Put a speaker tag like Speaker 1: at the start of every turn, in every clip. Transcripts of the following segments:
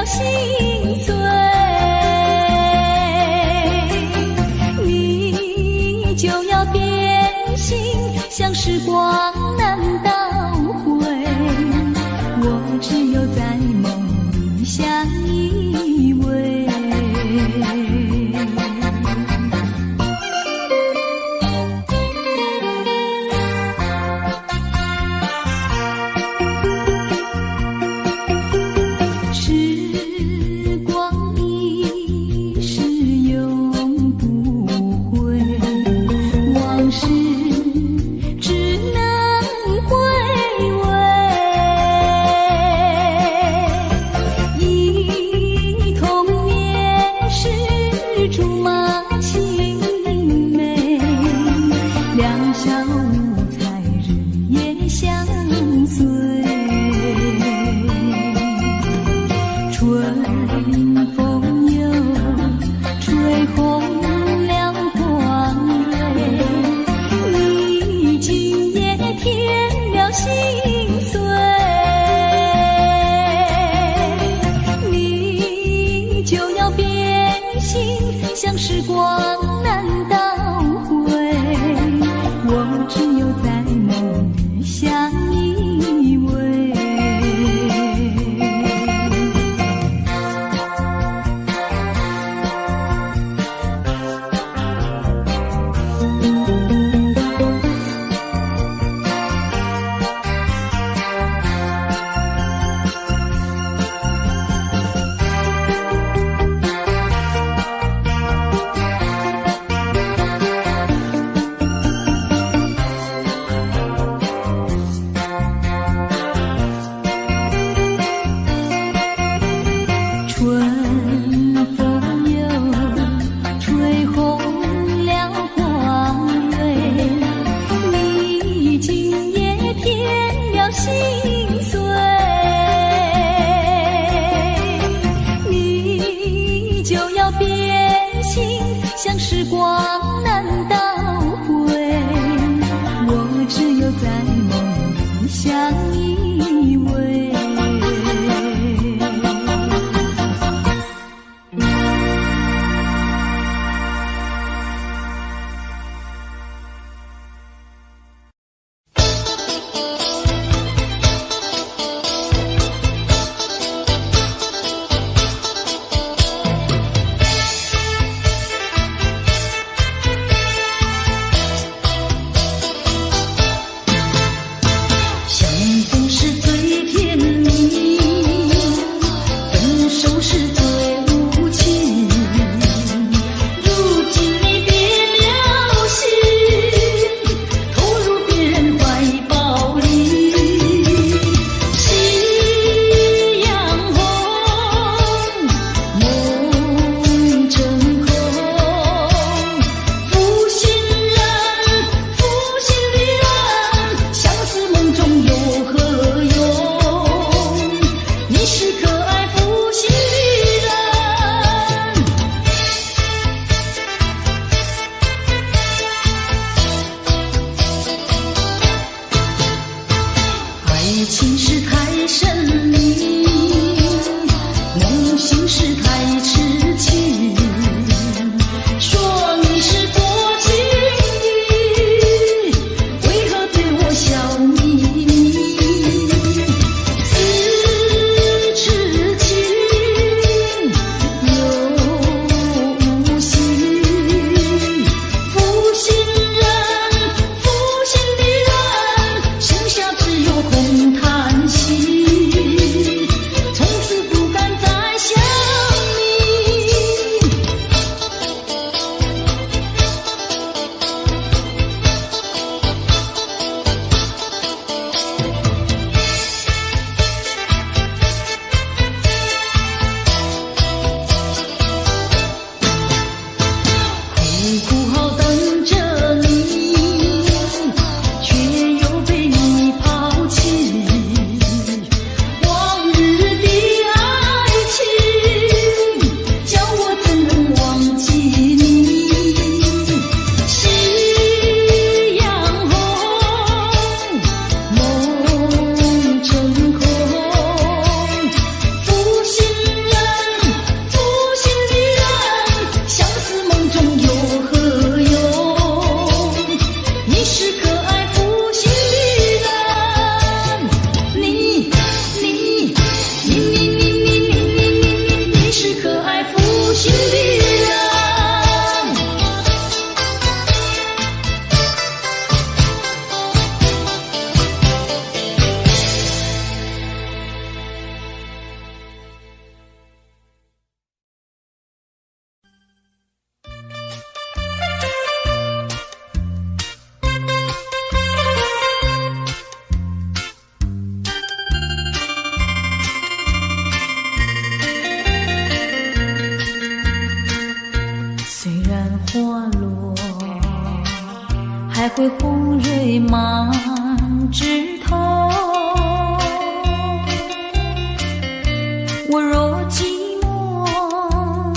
Speaker 1: 心碎，你就要变心，像时光难倒回，我只有在梦里相依偎。像时光难倒回，我只有在梦里相依偎。像时光难倒回，我只有在梦里相依偎。是会红蕊满枝头。我若寂寞，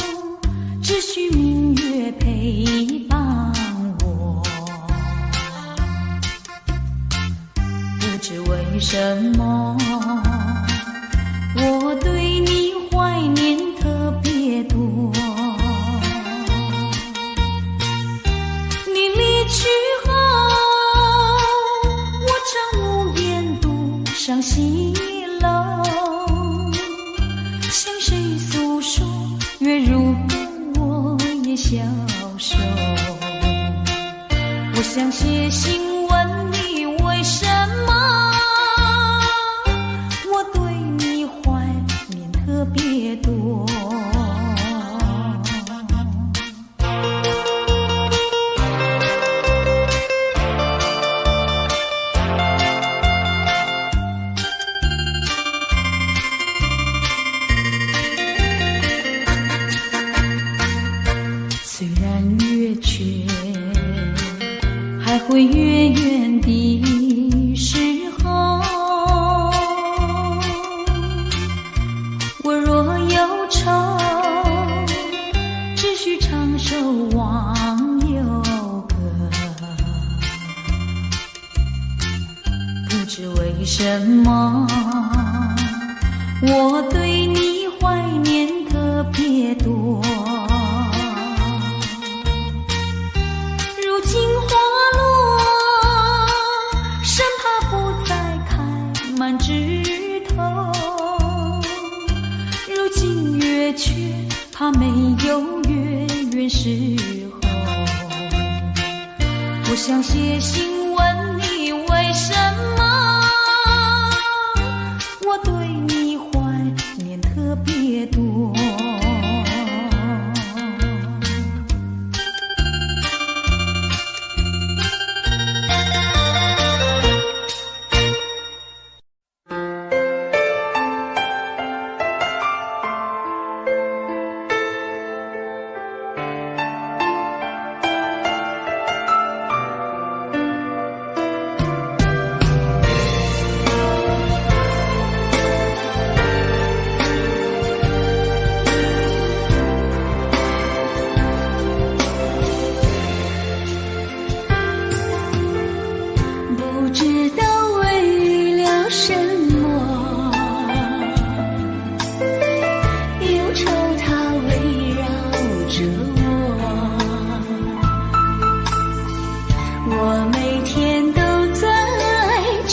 Speaker 1: 只需明月陪伴我。不知为什么，我对你怀念特别多。你离去后，我常无言独上西楼，向谁诉说？月如歌，我也消瘦。我想写信问你，为什么我对你怀念特别多？虽然月缺，还会月圆的时候，我若忧愁，只需唱首忘忧歌。不知为什么，我对你怀念特别多。如今花落，生怕不再开满枝头。如今月缺，怕没有月圆时候。我想写信问你，为什么我对你怀念特别多？不知道为了什么，忧愁它围绕着我，我每天都在祈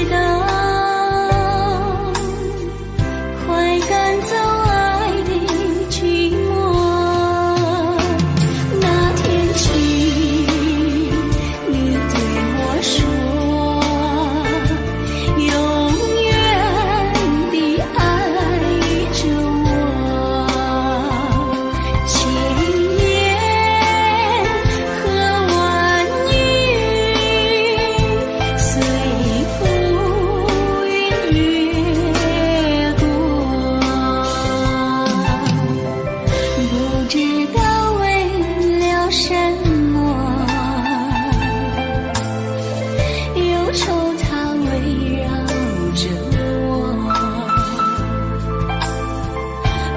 Speaker 1: 祷，快赶走爱的寂寞。那天起，你对我说，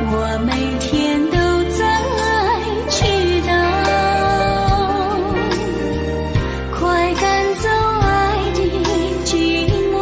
Speaker 1: 我每天都在祈祷，快赶走爱的寂寞。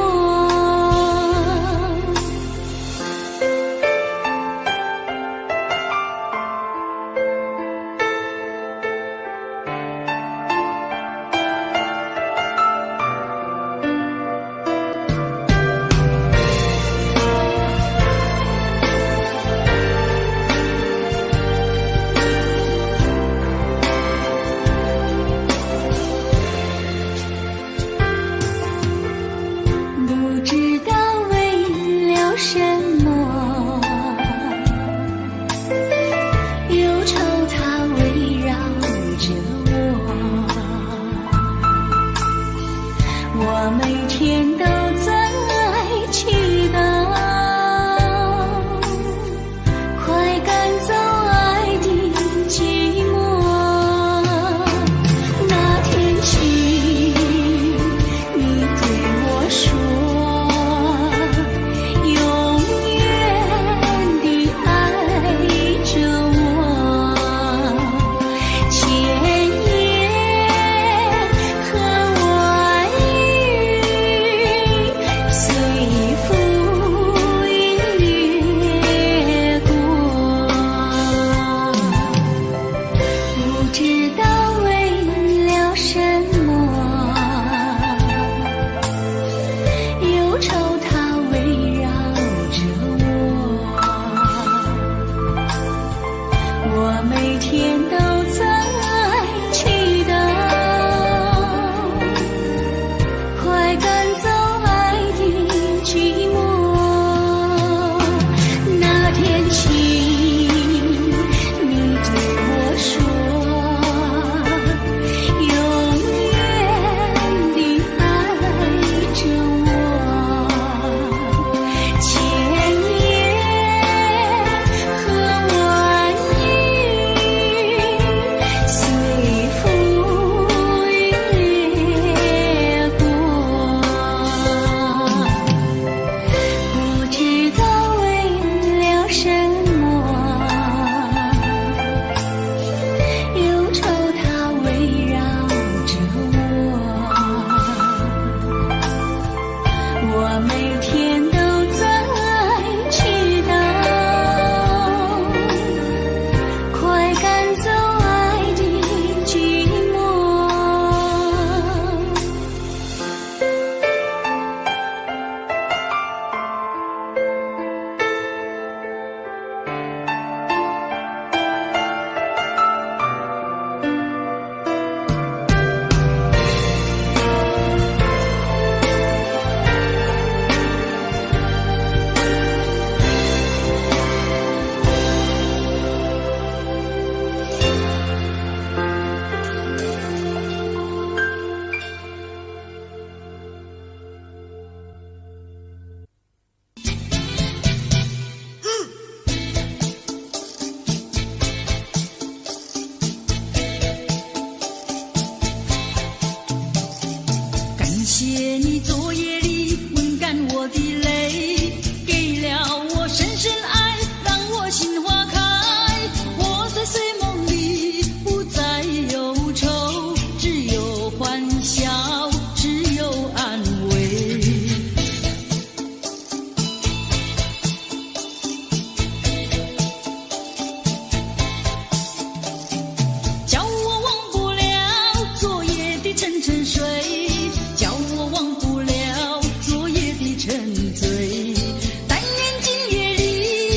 Speaker 1: 深深爱让我心花开，我在睡梦里不再忧愁，只有欢笑，只有安慰。叫我忘不了昨夜的沉沉睡，叫我忘不了昨夜的沉醉。但愿今夜里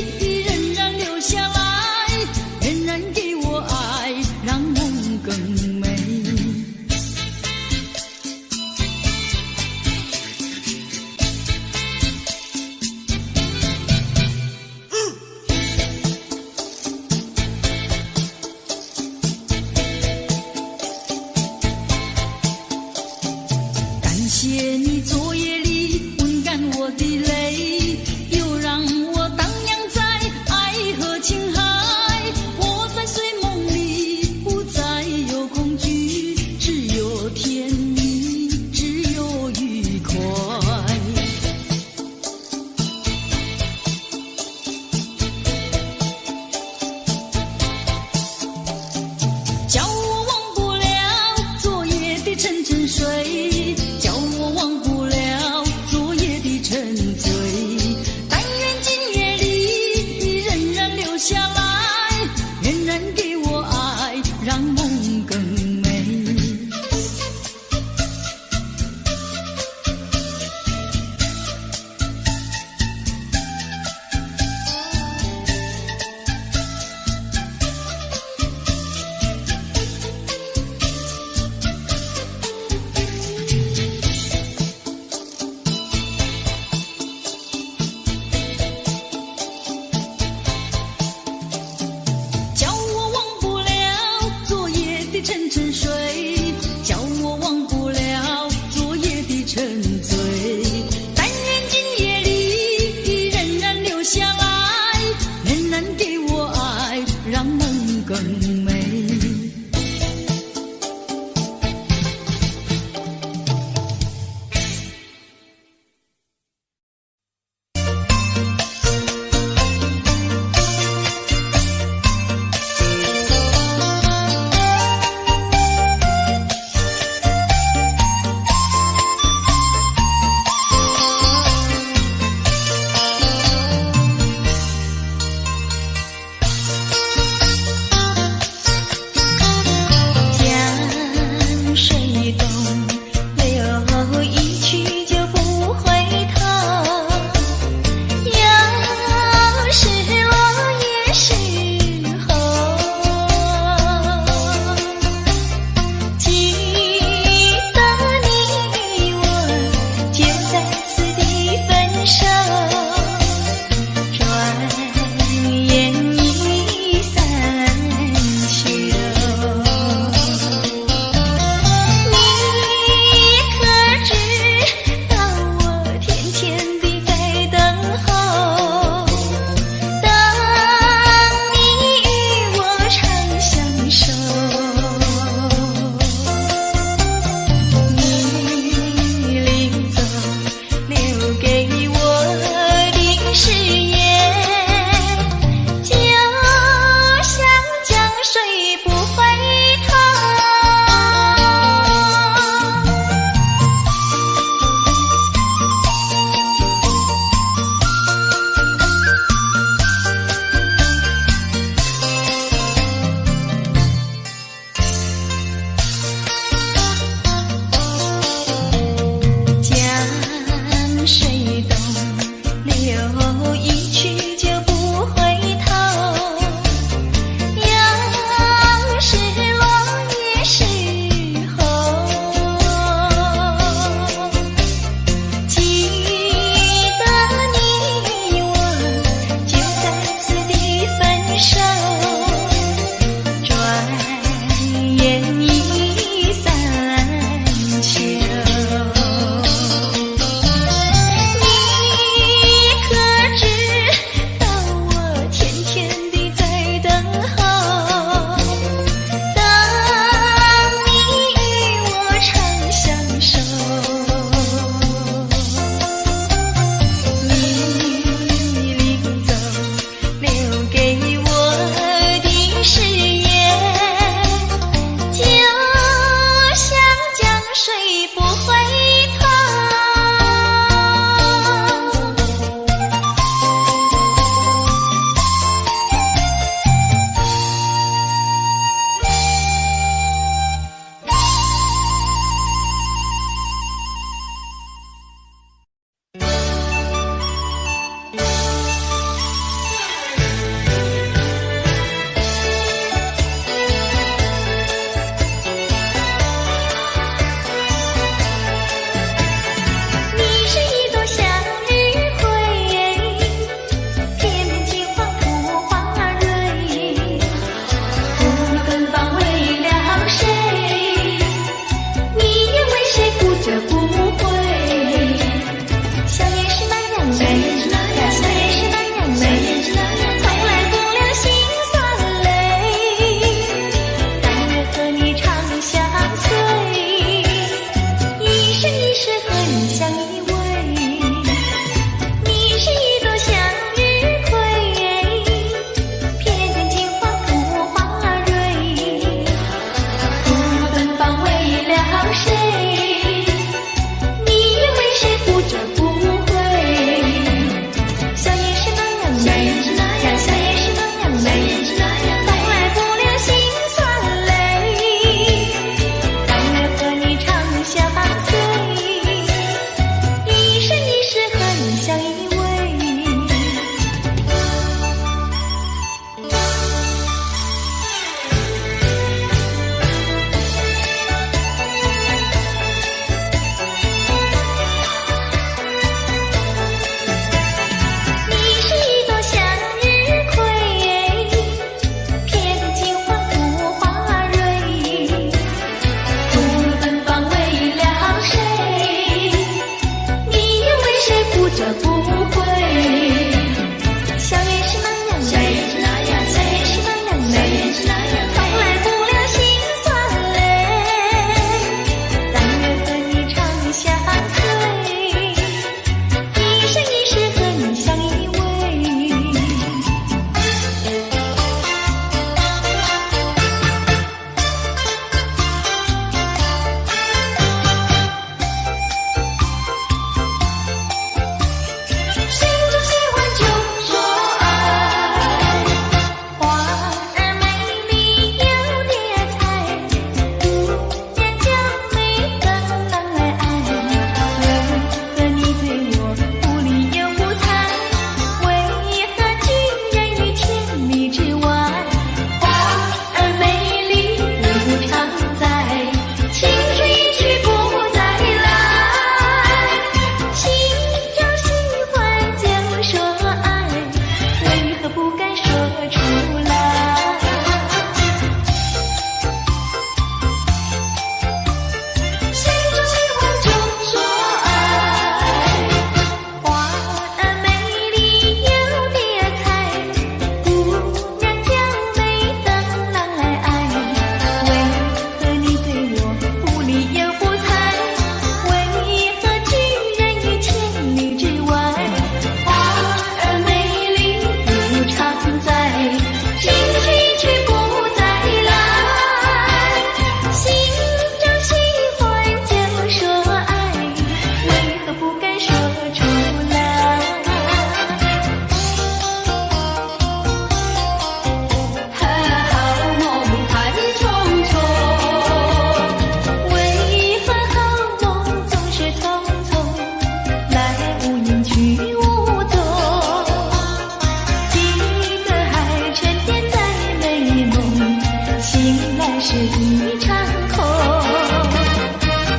Speaker 1: 是一场空。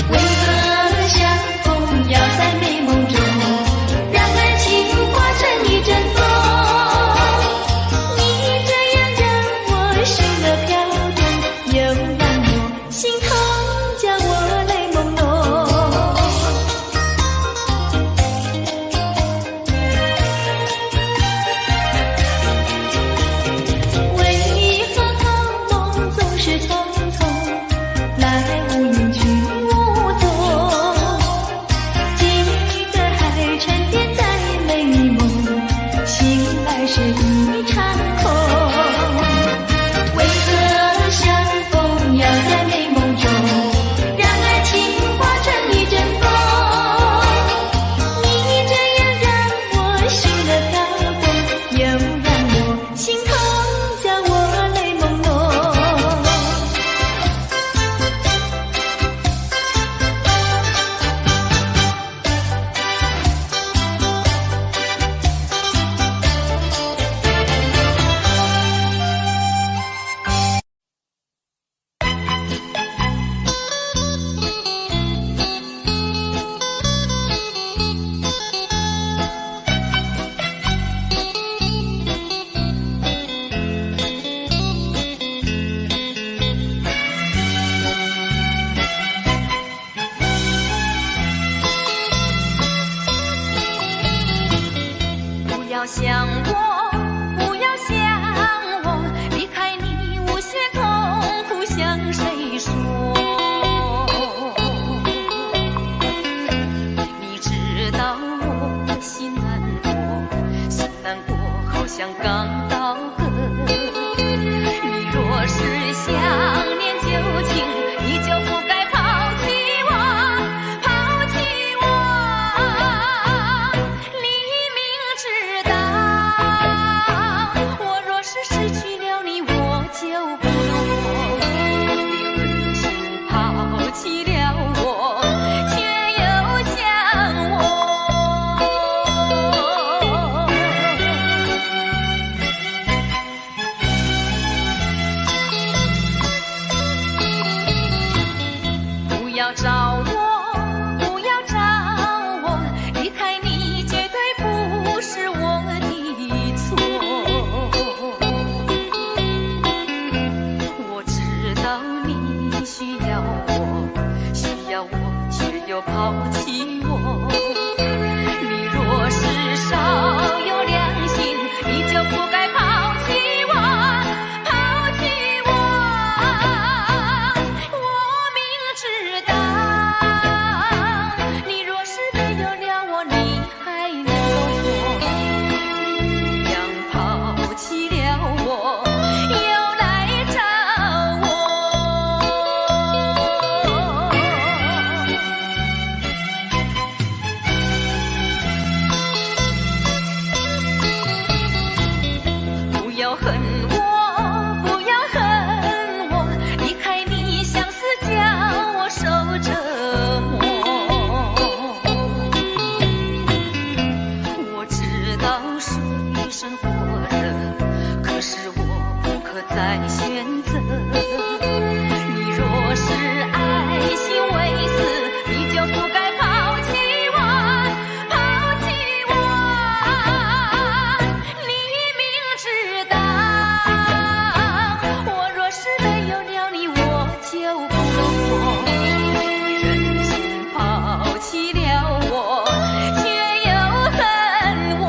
Speaker 1: 为何相逢要在美梦中，让爱情化成一阵风？你这样让我心儿飘动，又让我心痛，叫我泪朦胧。为何好梦总是匆匆，来无影去无踪？记得还沉淀在美梦，醒来是一场空。为何相逢要在美梦中，让爱情化成一阵风？你这样让我心儿飘动，又让我心痛，叫我泪朦胧。不要想我，不要想我，离开你无限痛苦向谁说？你知道我心难过，心难过好像刚到河。你若是想念旧情，你就不该抛弃我，抛弃我。你明知道，我若是失去了你，我就不能活。你狠心抛弃了我，却又想我。不要找我，不要找我，离开你绝对不是我的错。我知道你需要我，需要我，却又抛弃我。你若是少有良心，你就不该抛弃我，抛弃我。我明知道，你若是没有了我，你还能够活？一样抛弃了我，又来找我。不要恨我，不要恨我，离开你相思叫我受折磨。我知道水深火热，可是我不可再选择。你若是爱心为死，你就不该抛弃我，抛弃我。你明知道，我若是没有了你，我就不能活。你忍心抛弃了我，却又恨我。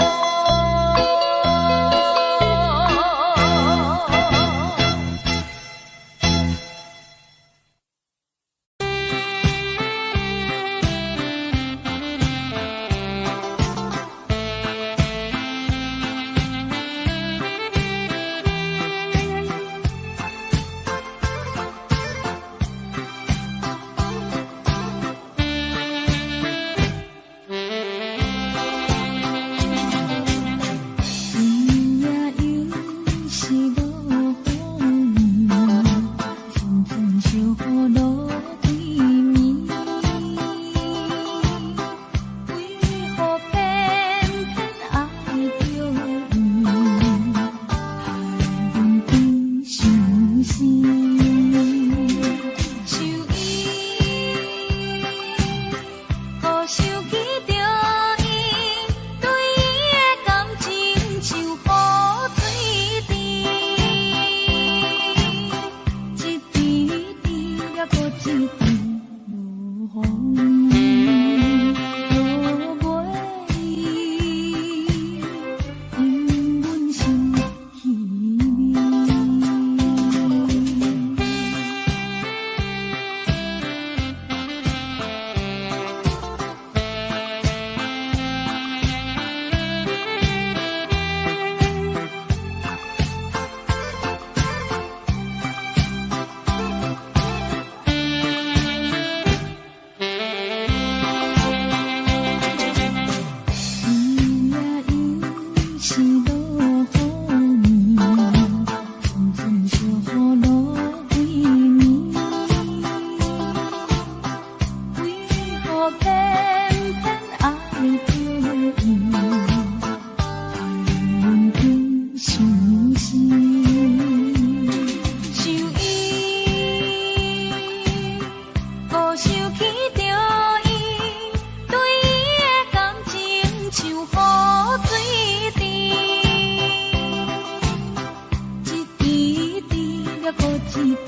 Speaker 1: 一句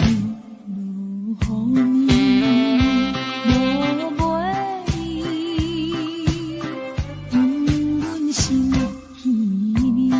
Speaker 1: 如风雨，无袂离，因阮心稀离。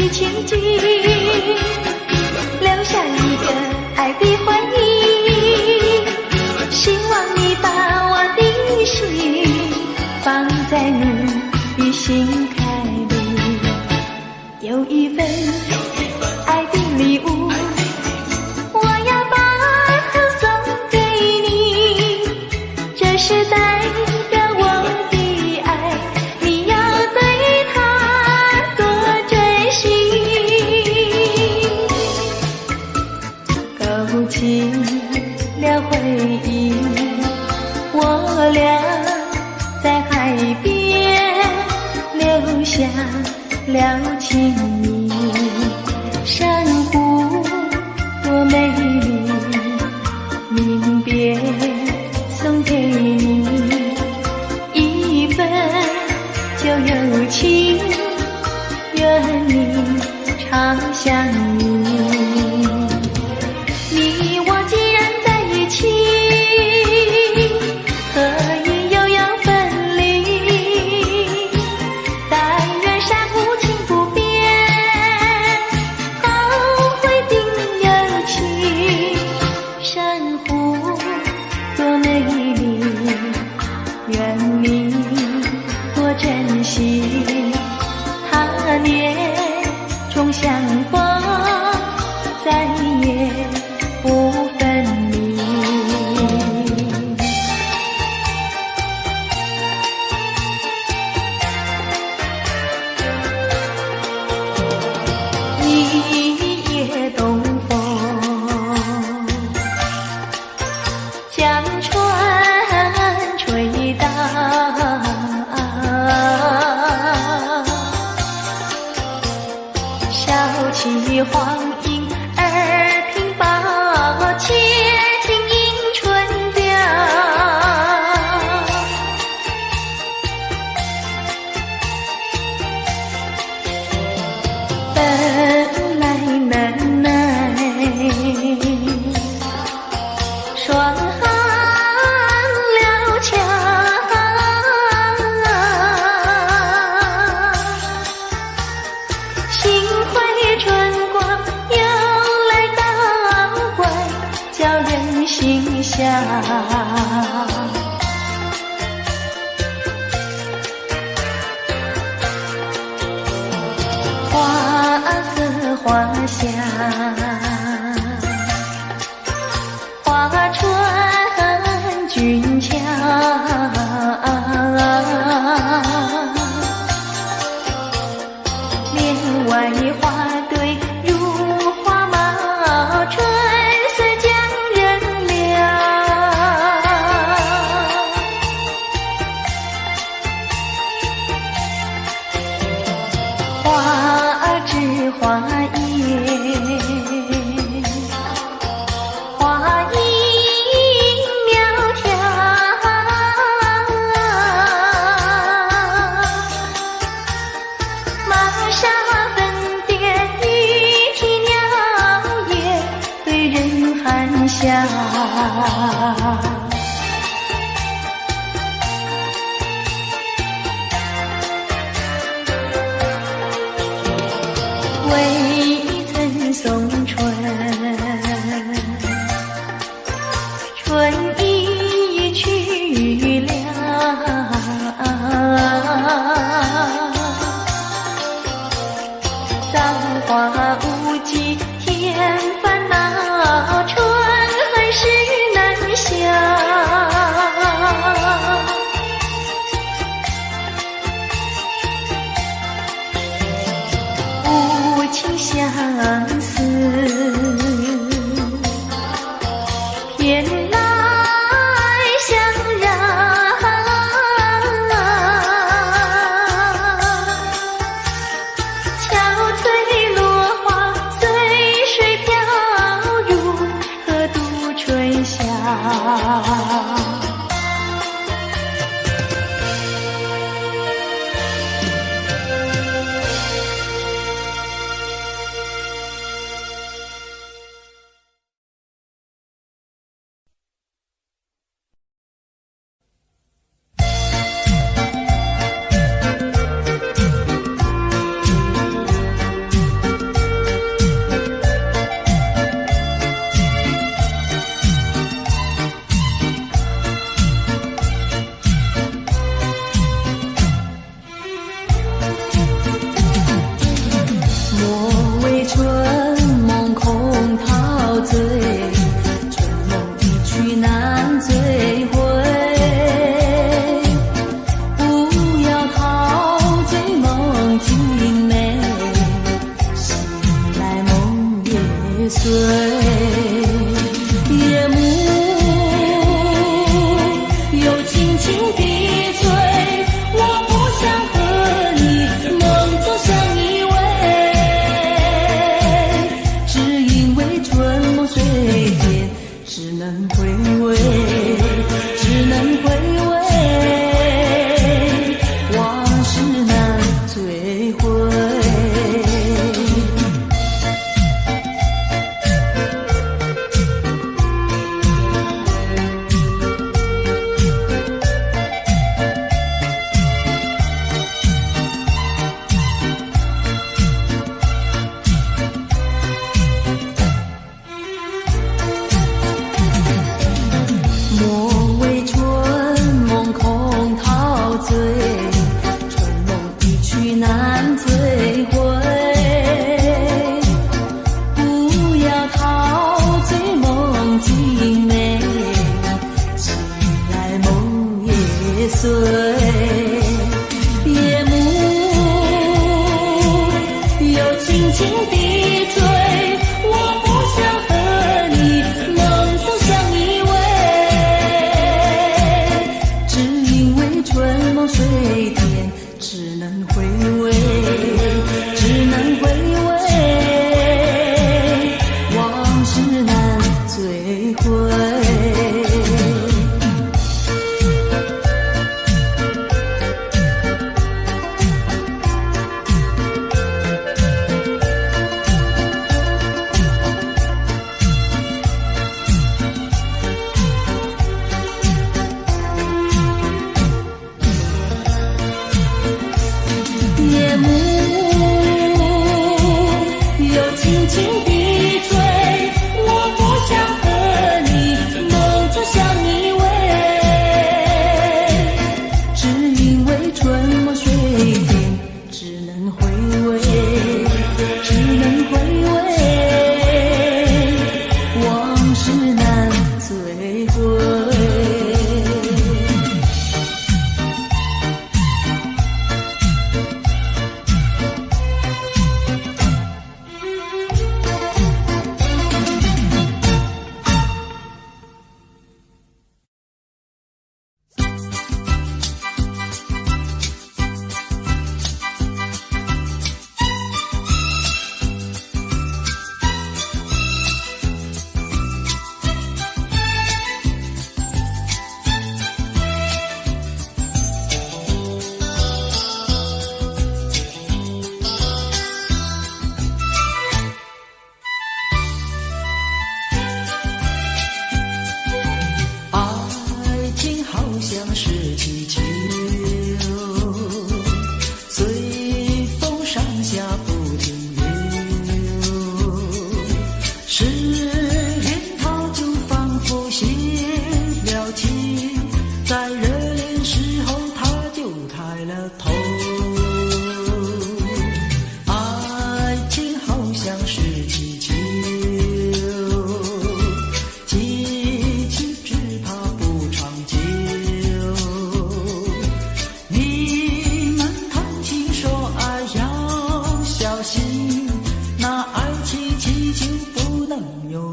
Speaker 1: 的情景，留下一个爱的回忆。希望你把我的心放在你的心坎里，有一份爱的礼物，我要把它送给你。这是代表我的爱，你要对它多珍惜。勾起了回忆，我俩在海边留下了情谊。珊瑚多美丽，临别送给你一份旧友情，愿你常相依。你我既然在一起，何以又要分离？但愿山无情不变，后会定有期。珊瑚多美丽，愿你多珍惜。他年终相逢，再也不分离。一夜东风，将船吹荡，笑起黄莺儿平抱，且听迎春调。本来难耐，双了桥，幸会春光又来捣怪，叫人心笑。花色花香，花船俊俏，帘外花堆如花帽，春色将人撩。花枝花叶，花影苗条，玛莎粉蝶一啼鸟也对人含笑。未曾送春，春已去了。造化无极添烦恼，春恨事难消。无情相思，偏来相让。憔悴落花随水飘入河渡春宵。轻的醉，我不想和你梦走相依偎，只因为春梦水天，只能回味，只能回味，往事难追回。夜幕又轻轻地吹，我不想和你梦走相依偎，只因为春梦水天，只能回味，只能回味，往事难追回。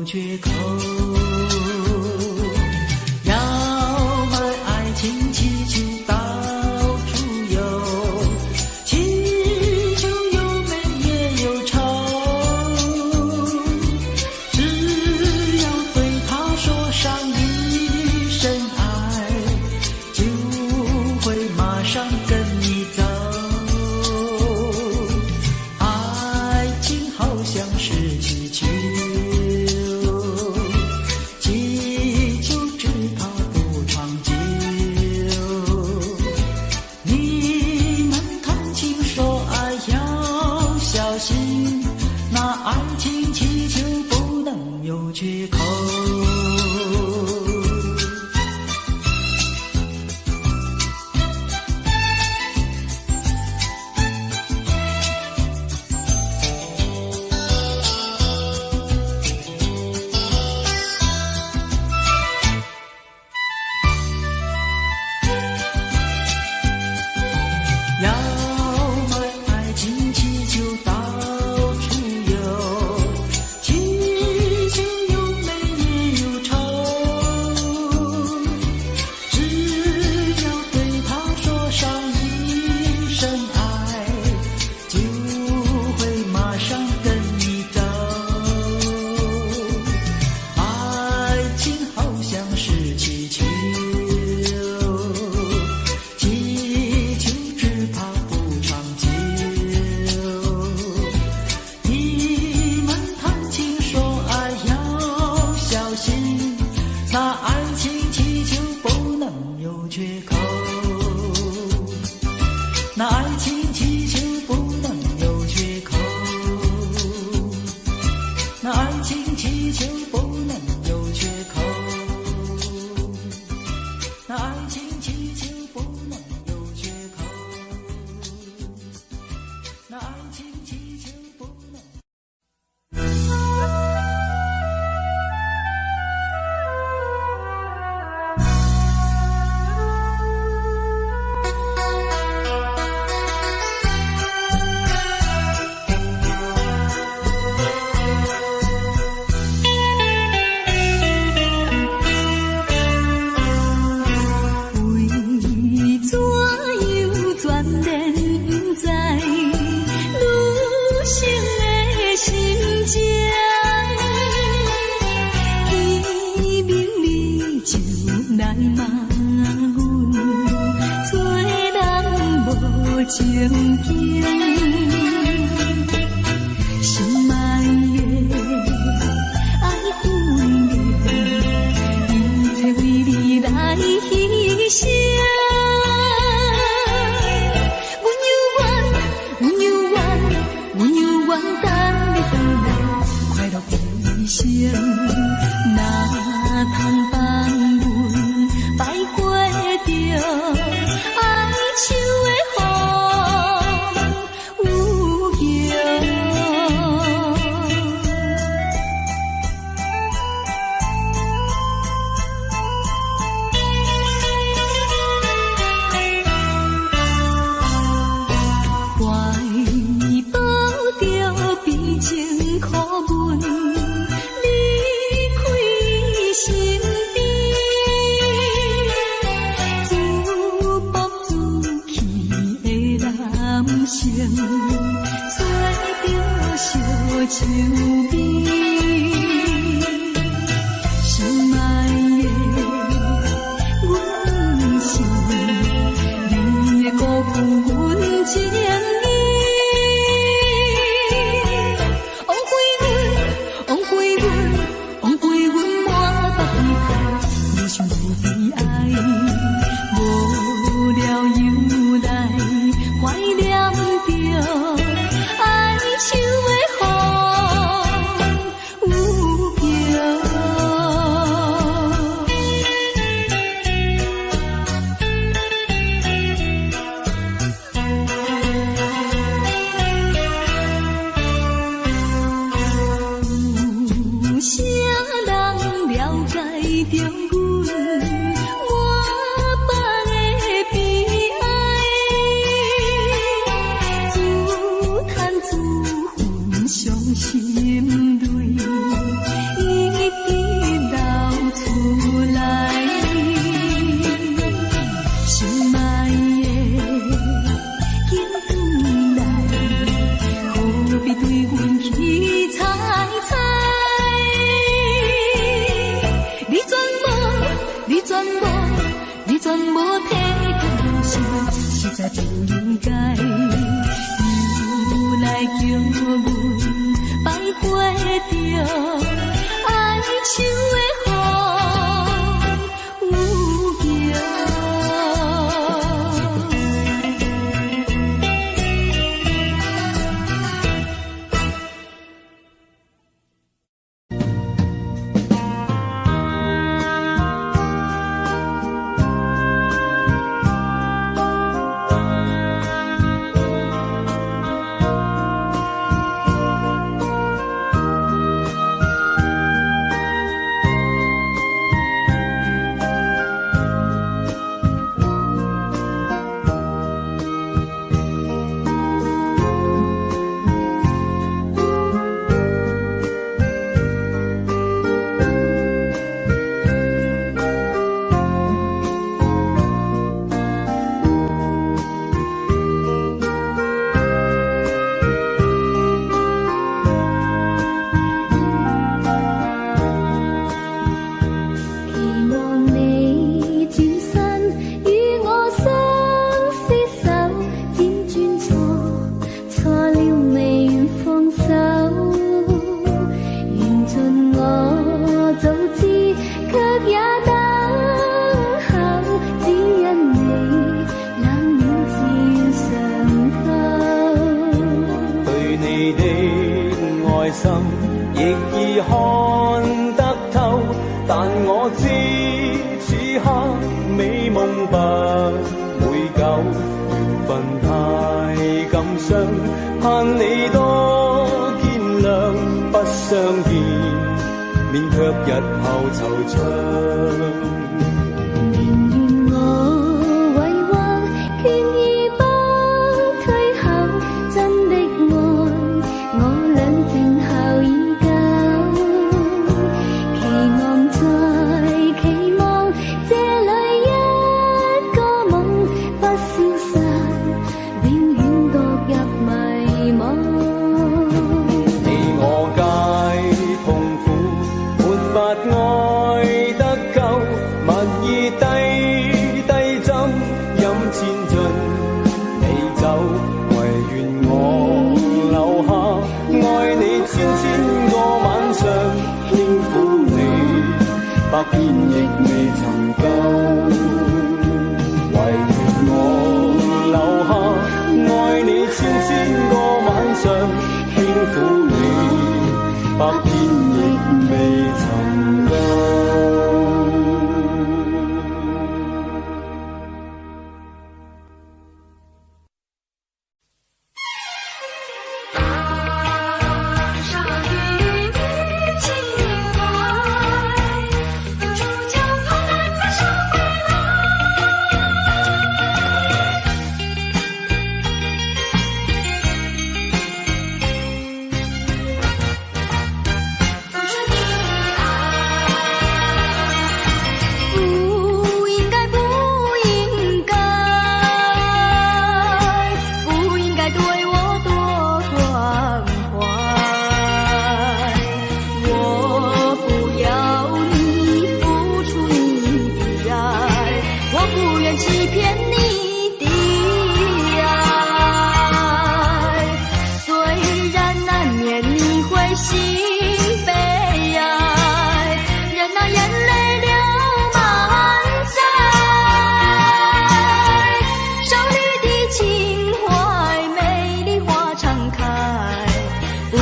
Speaker 1: 缺口，要买爱情气球到处游，气球有美也有丑，只要对他说上一声爱，就会马上跟你走。爱情好像是气球，爱情气球不能有缺口。要买爱情气球到处游，气球有美也有丑，只要对他说上一声爱，就会马上跟你走。爱情好像是气球，气球只怕不长久。你们谈情说爱要小心，那爱情气球不能有缺口。那爱情气球不能有缺口。那爱情气球不能有缺口。那爱情气球不能有缺口。那爱情气球不能。树边，心爱的阮是你的辜负阮情意，枉费阮满腹悲痛，无想无悲哀，无聊又来怀念着爱树的风有情。有啥人了解着阮满腹的悲哀？自叹自恨伤心泪，一直流出来。心爱的，紧回来，何必对阮去猜猜？你全无体贴人生，实在不应该，又来叫阮摆脱着爱树的风有情。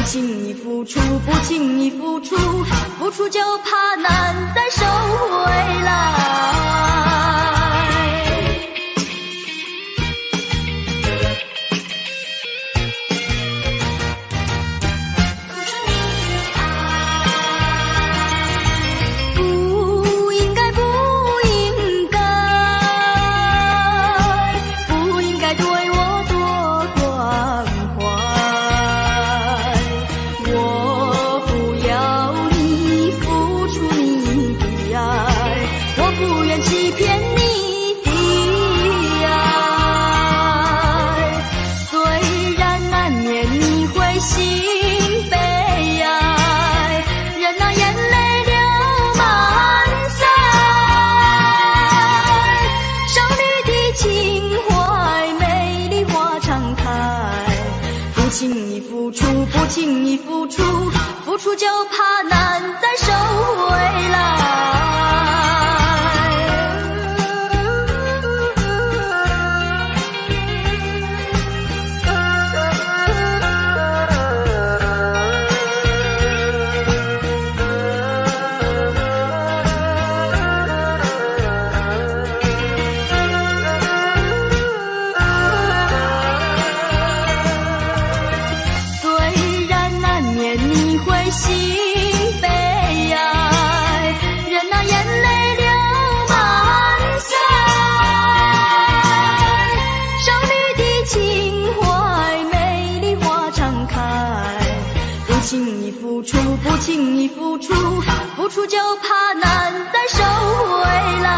Speaker 1: 不轻易付出，不轻易付出，付出就怕难再收回来。不轻易付出，付出就怕难再收回来。心悲哀，任那眼泪流满腮。少女的情怀，美丽花常开。不轻易付出，不轻易付出，付出就怕难再收回来。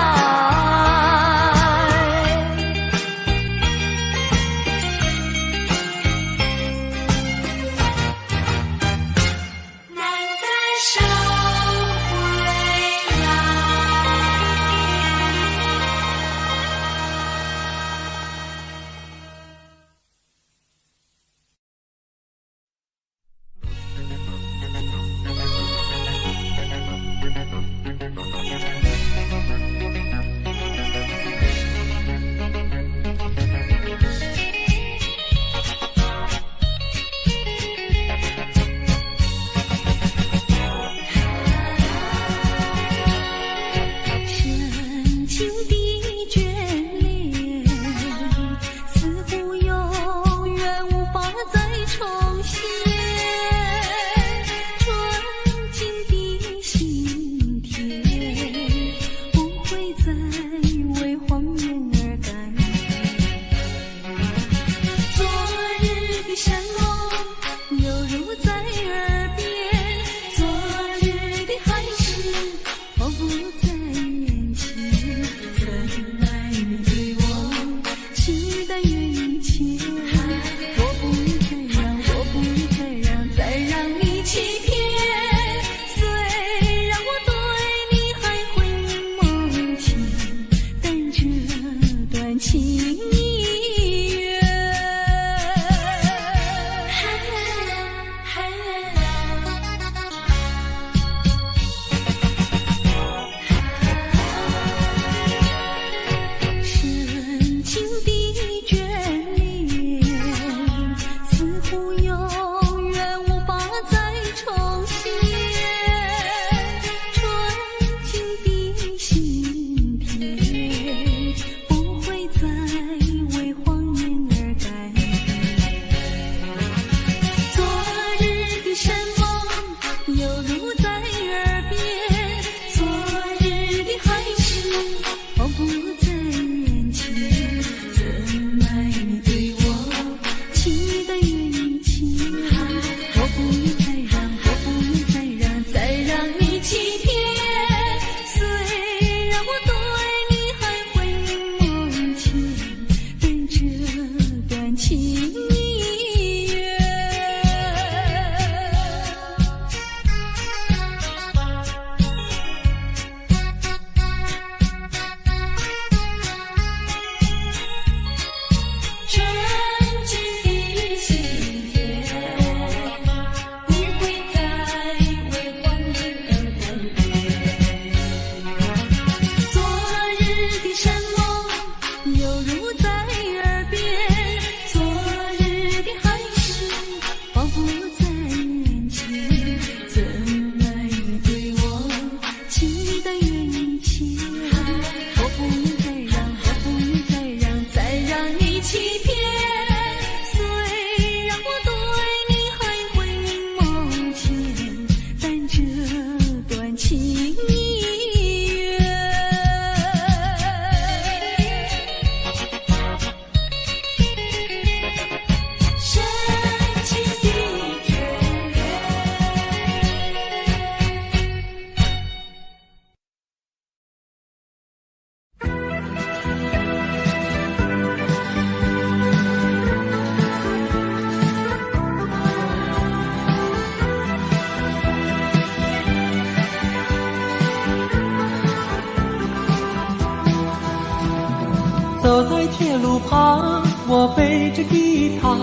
Speaker 2: 铁路旁，我背着吉他，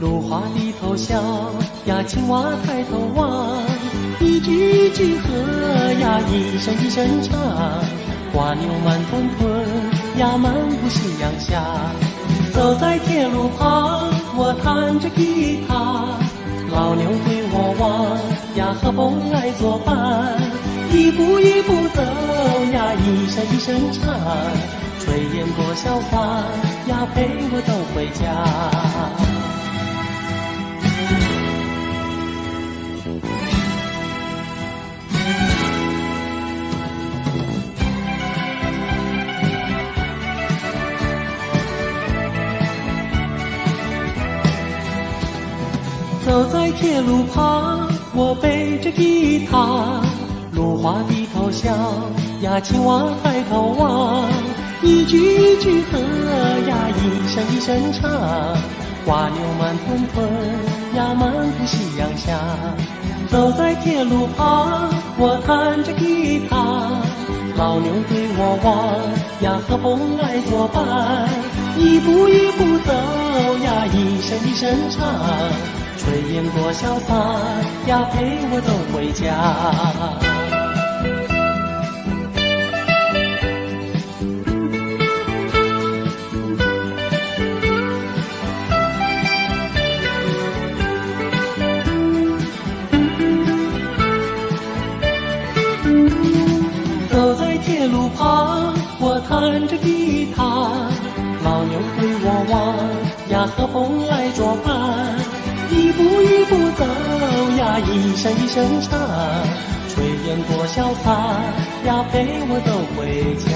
Speaker 2: 芦花低头笑呀，青蛙抬头望，一句一句和呀，一声一声唱，瓜牛慢吞吞呀，漫步夕阳下。走在铁路旁，我弹着吉他，老牛对我望呀，和风来作伴，一步一步走呀，一声一声唱，炊烟多潇洒呀，陪我走回家。走在铁路旁，我背着吉他，芦花低头笑呀，青蛙抬头望，一句一句和呀，一声一声唱，瓜牛慢吞吞呀，漫步夕阳下。走在铁路旁，我弹着吉他，老牛对我望呀，和风来作伴，一步一步走呀，一声一声唱，炊烟多潇洒呀，陪我走回家。走在铁路旁，我弹着吉他，老牛对我望呀，和风来作伴，一步一步走呀，一声一声唱，炊烟多潇洒呀，陪我走回家。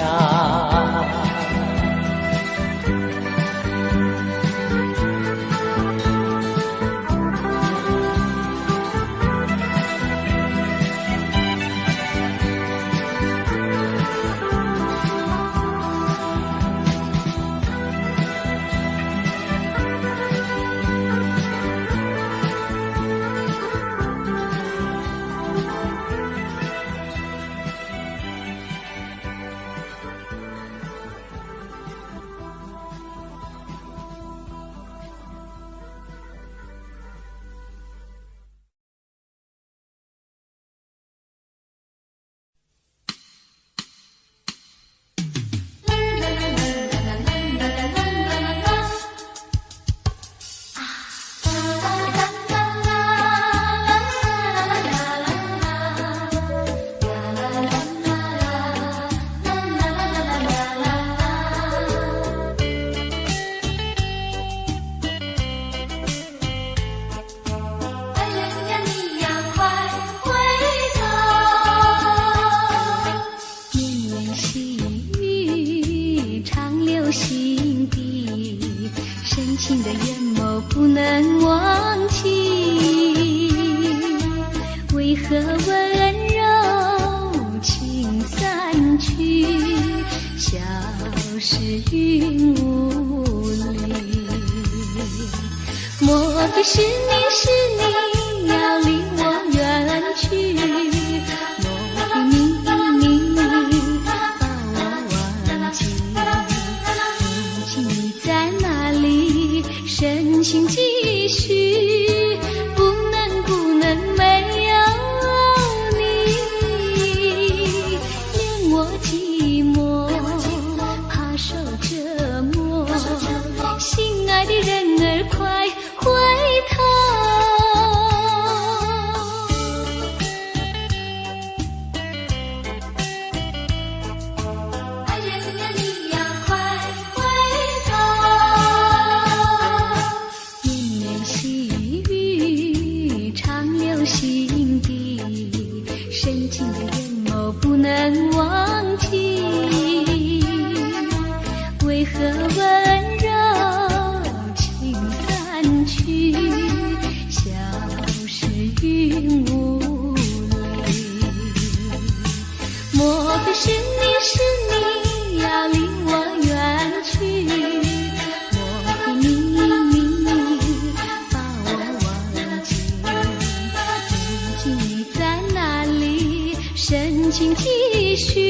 Speaker 1: 情继续，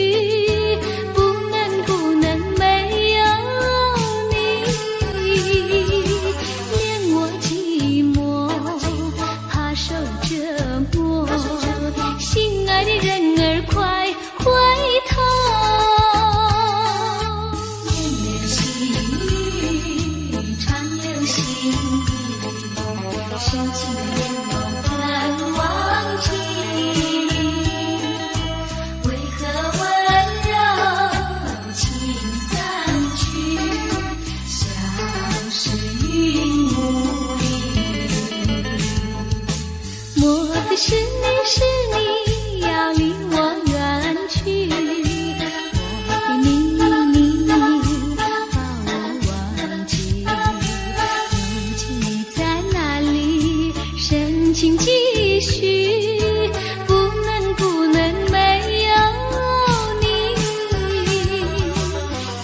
Speaker 1: 不能没有情的眼眸看忘记，为何温柔情散去，像是云雾里。莫非是你要离我远去？莫非你把我忘记？勇气在哪里？深情继续，不能没有你。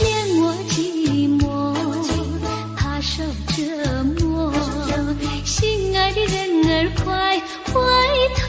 Speaker 1: 怜我寂寞，怕受折磨，心爱的人儿快回头。